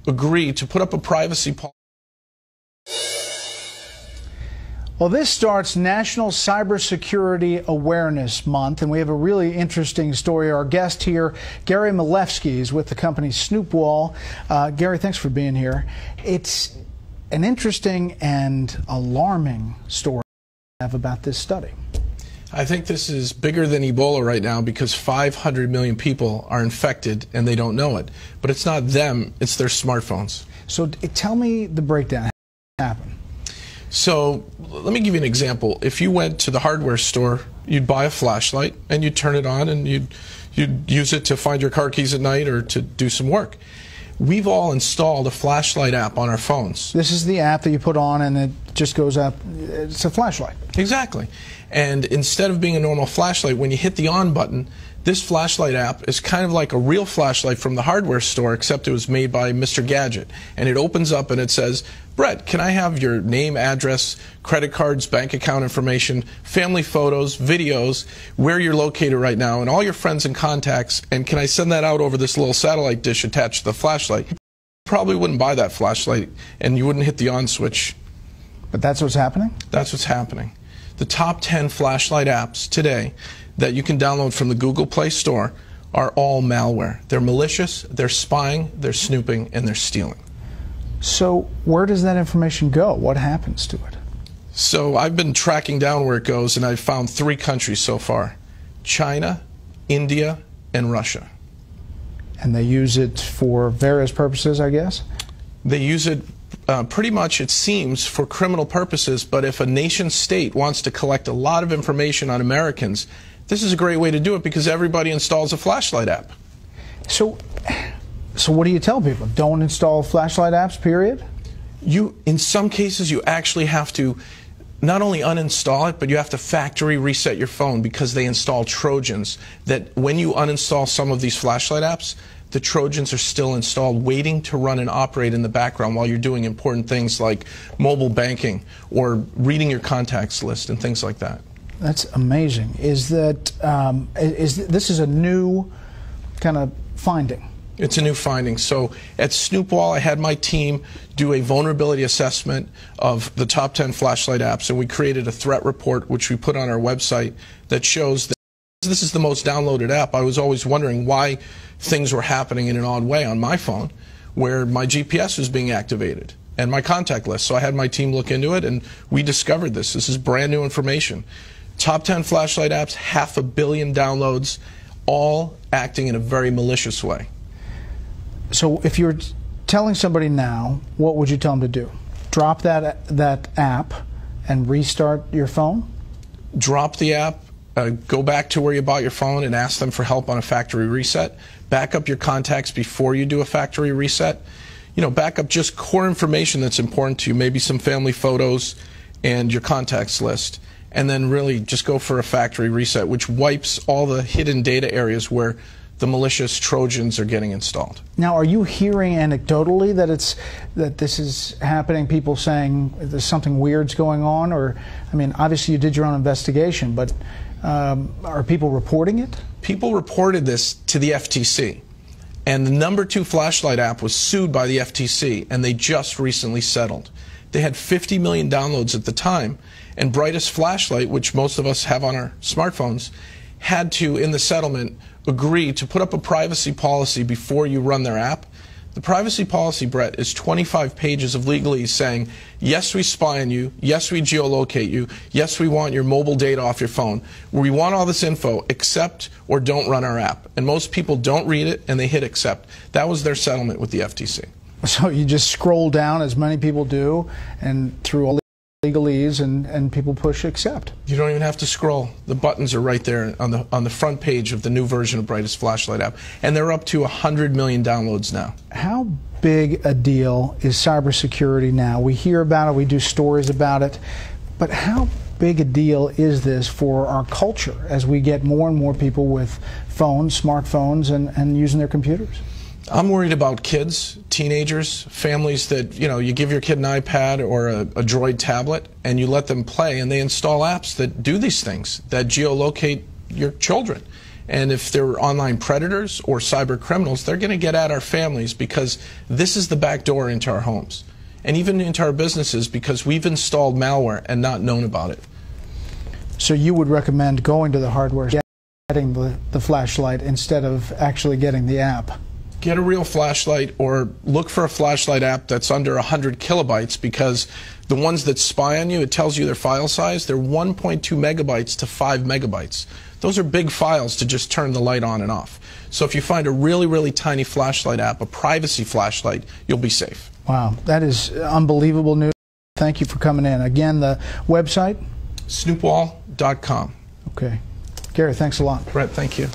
agree to put up a privacy policy. Well, this starts National Cybersecurity Awareness Month, and we have a really interesting story. Our guest here, Gary Milewski, is with the company Snoopwall. Gary, thanks for being here. It's an interesting and alarming story I have about this study. I think this is bigger than Ebola right now because 500 million people are infected and they don't know it. But it's not them, it's their smartphones. So tell me the breakdown. What happened? So let me give you an example. If you went to the hardware store, you'd buy a flashlight and you'd turn it on and you'd use it to find your car keys at night or to do some work. We've all installed a flashlight app on our phones. This is the app that you put on and it just goes up. It's a flashlight. Exactly. And instead of being a normal flashlight, when you hit the on button, this flashlight app is kind of like a real flashlight from the hardware store, except it was made by Mr. Gadget. And it opens up and it says, Brett, can I have your name, address, credit cards, bank account information, family photos, videos, where you're located right now, and all your friends and contacts, and can I send that out over this little satellite dish attached to the flashlight? You probably wouldn't buy that flashlight, and you wouldn't hit the on switch. But that's what's happening? That's what's happening. The top 10 flashlight apps today that you can download from the Google Play Store are all malware. They're malicious, they're spying, they're snooping, and they're stealing. So where does that information go? What happens to it? So I've been tracking down where it goes, and I've found 3 countries so far: China, India, and Russia. And they use it for various purposes, I guess? They use it pretty much, it seems, for criminal purposes, but if a nation state wants to collect a lot of information on Americans, this is a great way to do it because everybody installs a flashlight app. So what do you tell people? Don't install flashlight apps, period? In some cases, you actually have to not only uninstall it, but you have to factory reset your phone because they install Trojans that when you uninstall some of these flashlight apps, the Trojans are still installed waiting to run and operate in the background while you're doing important things like mobile banking or reading your contacts list and things like that. That's amazing. Is that this is a new kind of finding? It's a new finding. So at Snoopwall, I had my team do a vulnerability assessment of the top 10 flashlight apps, and we created a threat report, which we put on our website, that shows that this is the most downloaded app. I was always wondering why things were happening in an odd way on my phone, where my GPS was being activated and my contact list. So I had my team look into it, and we discovered this. This is brand new information. Top 10 flashlight apps, 500 million downloads, all acting in a very malicious way. So if you're telling somebody now, what would you tell them to do? Drop that app and restart your phone? Drop the app, go back to where you bought your phone and ask them for help on a factory reset. Back up your contacts before you do a factory reset. You know, back up just core information that's important to you, maybe some family photos and your contacts list. And then really just go for a factory reset, which wipes all the hidden data areas where the malicious Trojans are getting installed. Now, are you hearing anecdotally that this is happening? People saying there's something weird's going on, or I mean, obviously you did your own investigation, but are people reporting it? People reported this to the FTC, and the #2 flashlight app was sued by the FTC, and they just recently settled. They had 50 million downloads at the time, and Brightest Flashlight, which most of us have on our smartphones, had to, in the settlement, agree to put up a privacy policy before you run their app. The privacy policy, Brett, is 25 pages of legalese saying, yes, we spy on you, yes, we geolocate you, yes, we want your mobile data off your phone. We want all this info, accept or don't run our app. And most people don't read it, and they hit accept. That was their settlement with the FTC. So you just scroll down, as many people do, and through all legalese, and people push accept. You don't even have to scroll. The buttons are right there on the front page of the new version of Brightest Flashlight app, and they're up to 100 million downloads now. How big a deal is cybersecurity now? We hear about it, we do stories about it, but how big a deal is this for our culture as we get more and more people with phones, smartphones, and using their computers? I'm worried about kids, teenagers, families that, you know, you give your kid an iPad or a Droid tablet and you let them play, and they install apps that do these things, that geolocate your children. And if they're online predators or cyber criminals, they're going to get at our families, because this is the back door into our homes and even into our businesses, because we've installed malware and not known about it. So you would recommend going to the hardware, getting the flashlight instead of actually getting the app? Get a real flashlight, or look for a flashlight app that's under 100 kilobytes, because the ones that spy on you, it tells you their file size, they're 1.2 megabytes to 5 megabytes. Those are big files to just turn the light on and off. So if you find a really, really tiny flashlight app, a privacy flashlight, you'll be safe. Wow, that is unbelievable news. Thank you for coming in. Again, the website? Snoopwall.com. Okay. Gary, thanks a lot. Brett, thank you.